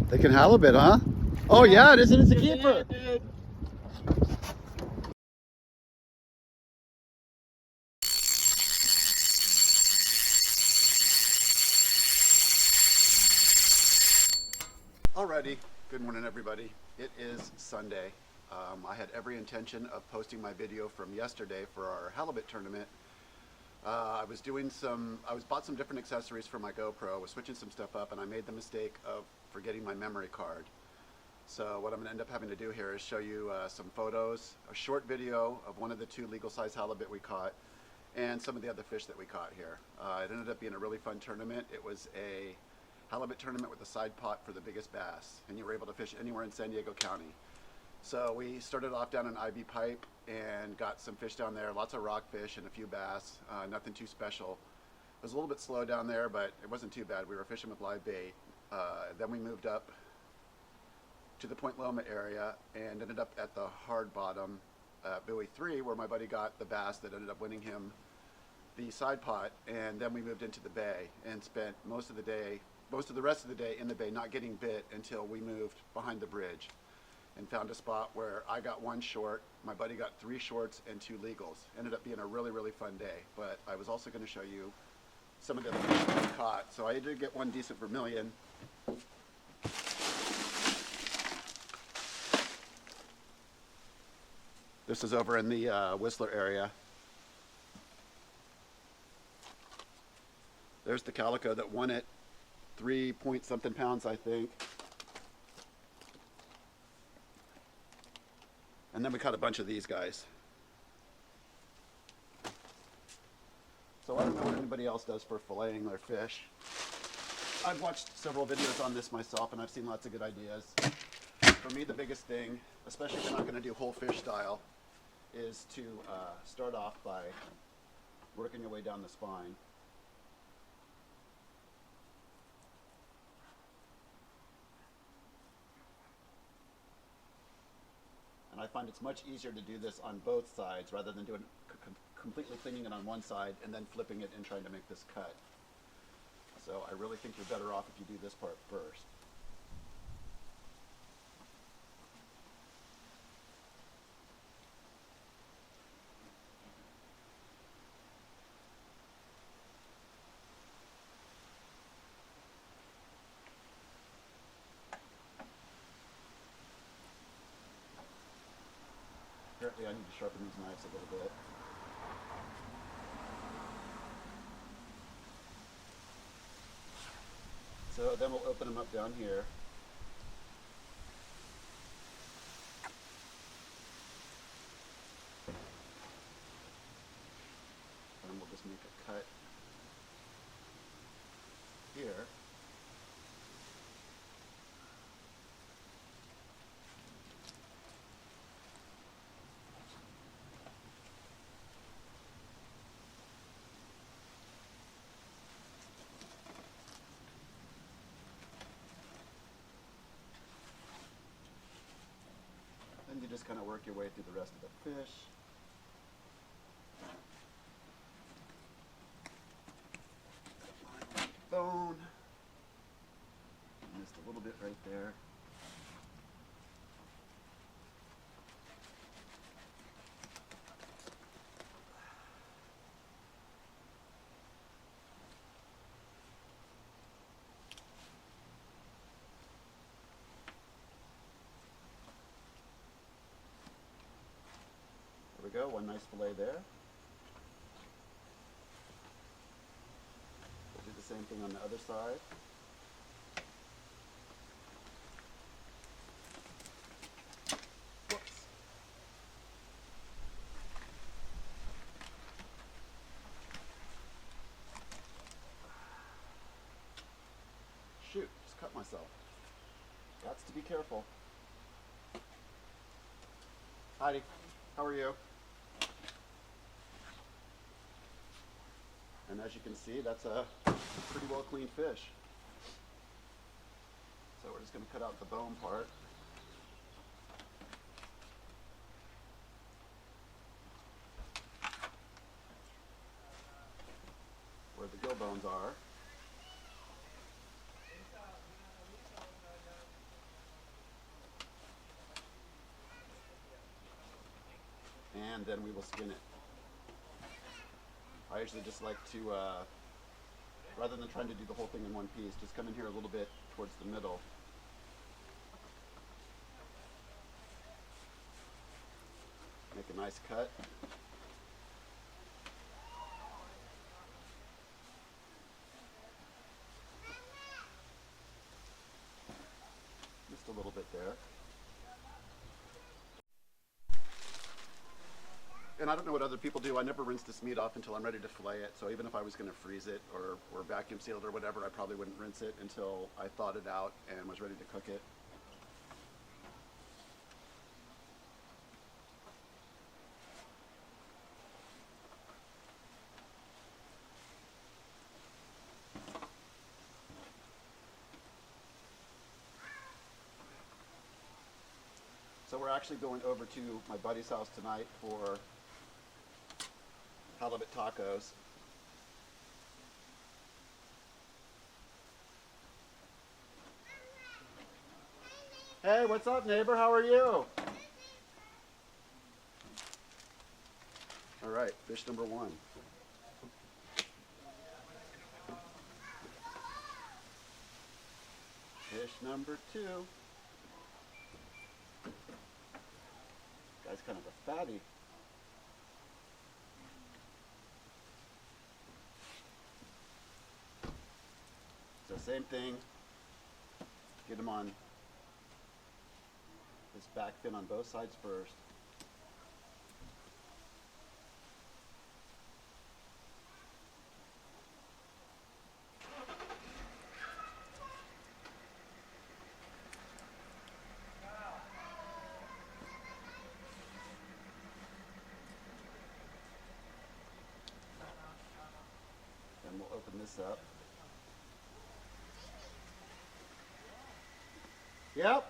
They can halibut, huh? Oh yeah, it is. It's a keeper. Alrighty, good morning everybody. It is Sunday. I had every intention of posting my video from yesterday for our halibut tournament. I bought some different accessories for my GoPro, was switching some stuff up, and I made the mistake of forgetting my memory card. So what I'm gonna end up having to do here is show you some photos, a short video of one of the two legal size halibut we caught, and some of the other fish that we caught here. It ended up being a really fun tournament. It was a halibut tournament with a side pot for the biggest bass, and you were able to fish anywhere in San Diego County. So we started off down an Ivy Pipe and got some fish down there, lots of rockfish and a few bass, nothing too special. It was a little bit slow down there, but it wasn't too bad. We were fishing with live bait. Then we moved up to the Point Loma area and ended up at the hard bottom, buoy 3, where my buddy got the bass that ended up winning him the side pot. And then we moved into the bay and spent most of the rest of the day in the bay not getting bit until we moved behind the bridge and found a spot where I got one short, my buddy got 3 shorts and 2 legals. Ended up being a really, really fun day, but I was also going to show you some of the other fish that I caught. So I did get one decent vermilion. This is over in the Whistler area. There's the calico that won it, 3 point something pounds, I think. And then we caught a bunch of these guys. So I don't know what anybody else does for filleting their fish. I've watched several videos on this myself, and I've seen lots of good ideas. For me, the biggest thing, especially if you're not going to do whole fish style, is to start off by working your way down the spine. And I find it's much easier to do this on both sides rather than doing completely cleaning it on one side and then flipping it and trying to make this cut. So I really think you're better off if you do this part first. Apparently I need to sharpen these knives a little bit. So then we'll open them up down here. And we'll just make a cut here. Then you just kind of work your way through the rest of the fish. Bone. Missed a little bit right there. There we go, one nice fillet there. We'll do the same thing on the other side. Whoops. Shoot, just cut myself. Got to be careful. Heidi, how are you? And as you can see, that's a pretty well cleaned fish. So we're just going to cut out the bone part. Where the gill bones are. and then we will skin it. I usually just like to, rather than trying to do the whole thing in one piece, just come in here a little bit towards the middle. Make a nice cut. Just a little bit there. And I don't know what other people do. I never rinse this meat off until I'm ready to fillet it. So even if I was going to freeze it or vacuum seal it or whatever, I probably wouldn't rinse it until I thawed it out and was ready to cook it. So we're actually going over to my buddy's house tonight for halibut tacos. Hey, what's up, neighbor? How are you? All right, fish number one. Fish number two. Guy's kind of a fatty. So same thing, get him on this back fin on both sides first. Then we'll open this up. Yep.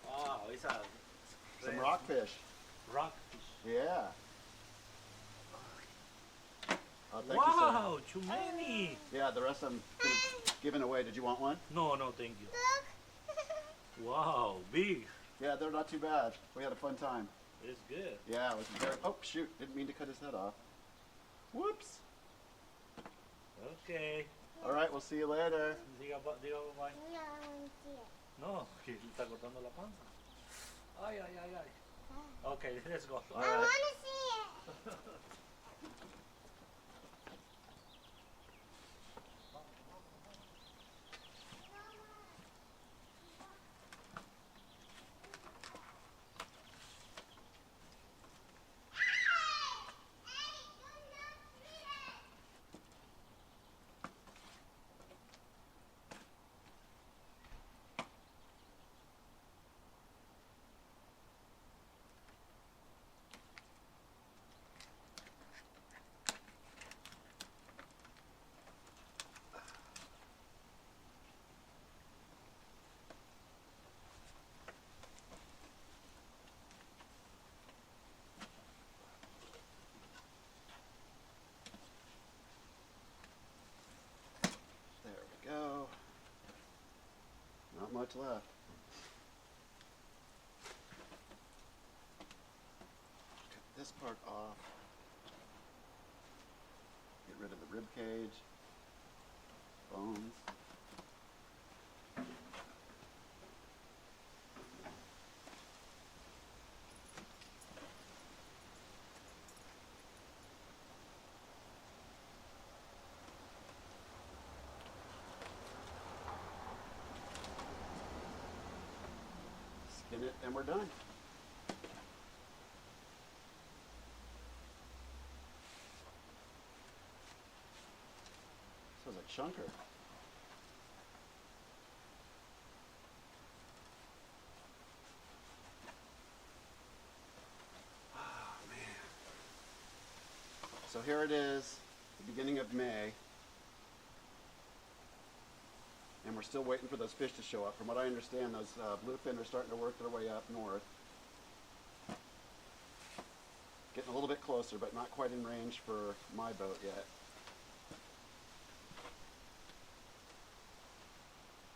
Wow, it's a Some rockfish. rockfish. Yeah. Thank you, Wow, too many. sir. Yeah, the rest I'm giving away. Did you want one? No, no, thank you. Wow, big. Yeah, they're not too bad. We had a fun time. It's good. Yeah, it was very. Oh shoot! Didn't mean to cut his head off. Whoops. Okay. All right, we'll see you later. Diga bye. No, que le está cortando la panza. Ay, ay, ay, ay. Okay, let's go. All I right. want to see it. There we go. Not much left. Cut this part off. Get rid of the rib cage, bones. Skin it, and we're done. This was a chunker. Oh, man. So here it is, the beginning of May. And we're still waiting for those fish to show up. From what I understand, those bluefin are starting to work their way up north. Getting a little bit closer, but not quite in range for my boat yet.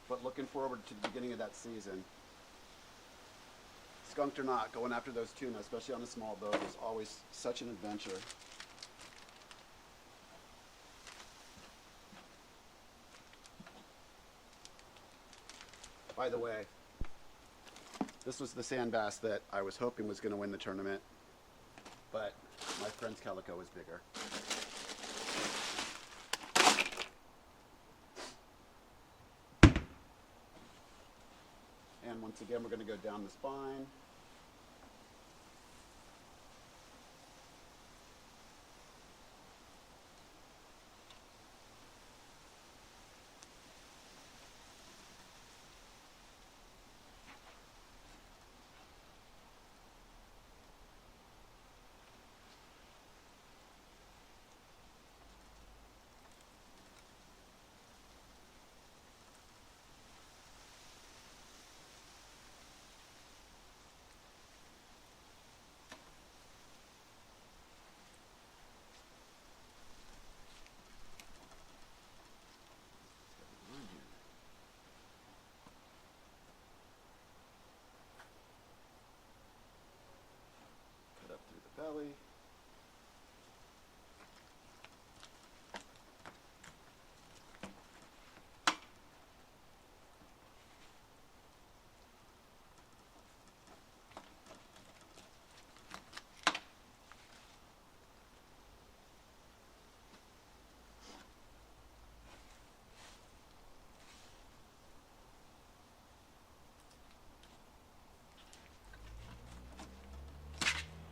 But looking forward to the beginning of that season. Skunked or not, going after those tuna, especially on a small boat, is always such an adventure. By the way, this was the sand bass that I was hoping was going to win the tournament, but my friend's calico was bigger. And once again, we're going to go down the spine. Cut up through the belly.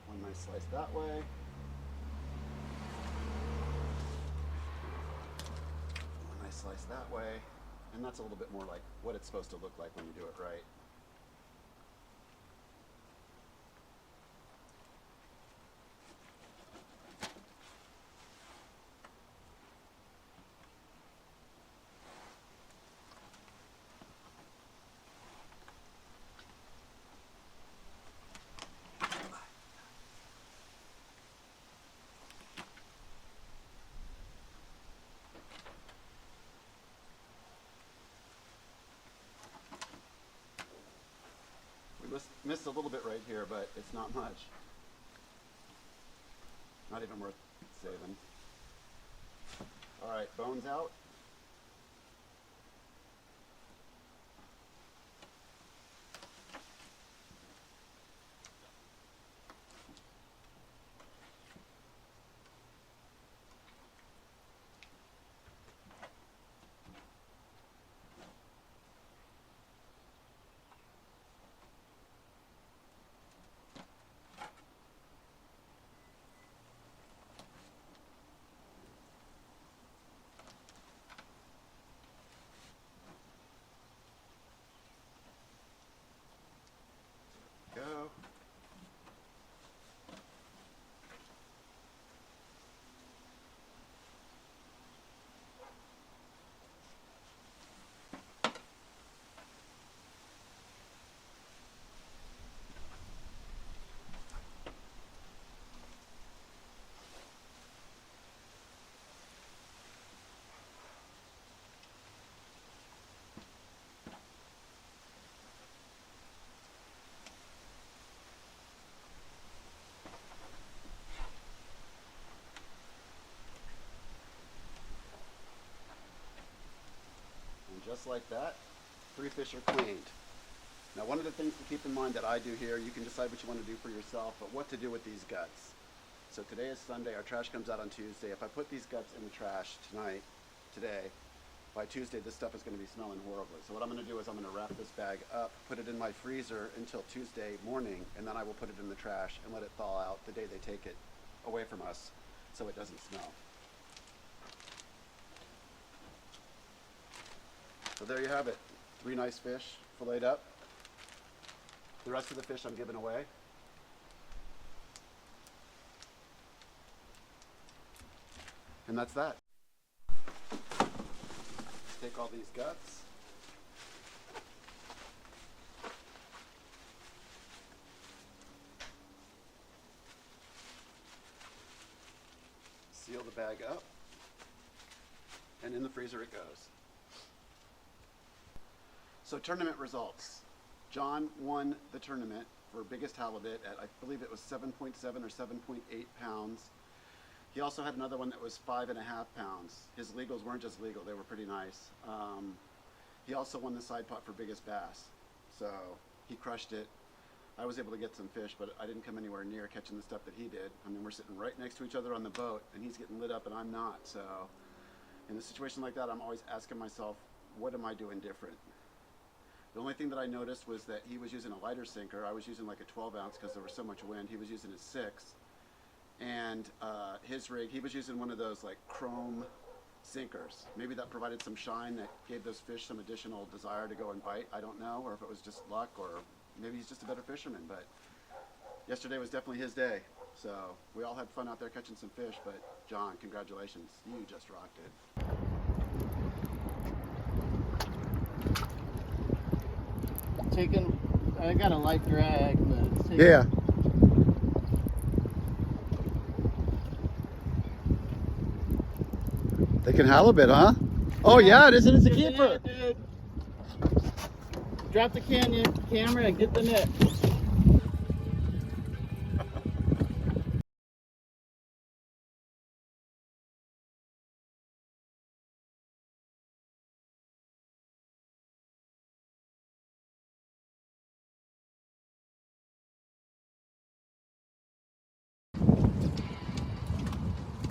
One nice slice that way. One nice slice that way. And that's a little bit more like what it's supposed to look like when you do it right. Missed a little bit right here, but it's not much. Not even worth saving. All right, bones out. Go. Just like that, 3 fish are cleaned. Now, one of the things to keep in mind that I do here, you can decide what you want to do for yourself, but what to do with these guts. So today is Sunday, our trash comes out on Tuesday. If I put these guts in the trash today, by Tuesday this stuff is going to be smelling horribly. So what I'm going to do is I'm going to wrap this bag up, put it in my freezer until Tuesday morning, and then I will put it in the trash and let it thaw out the day they take it away from us so it doesn't smell. So there you have it, 3 nice fish filleted up. The rest of the fish I'm giving away. And that's that. Take all these guts. bag up, and in the freezer it goes. So tournament results. John won the tournament for biggest halibut at, I believe it was 7.7 or 7.8 pounds. He also had another one that was 5.5 pounds. His legals weren't just legal, they were pretty nice. He also won the side pot for biggest bass. So he crushed it. I was able to get some fish, but I didn't come anywhere near catching the stuff that he did. I mean, we're sitting right next to each other on the boat, and he's getting lit up and I'm not. So in a situation like that, I'm always asking myself, what am I doing different? The only thing that I noticed was that he was using a lighter sinker. I was using like a 12 ounce because there was so much wind. He was using a 6. And his rig, he was using one of those like chrome sinkers. Maybe that provided some shine that gave those fish some additional desire to go and bite. I don't know, or if it was just luck, or maybe he's just a better fisherman. But yesterday was definitely his day. So we all had fun out there catching some fish. But John, congratulations. You just rocked it. I got a light drag, but it's taking, Yeah. They can halibut, huh? Oh yeah, it is. It's a keeper. Drop the camera and get the net.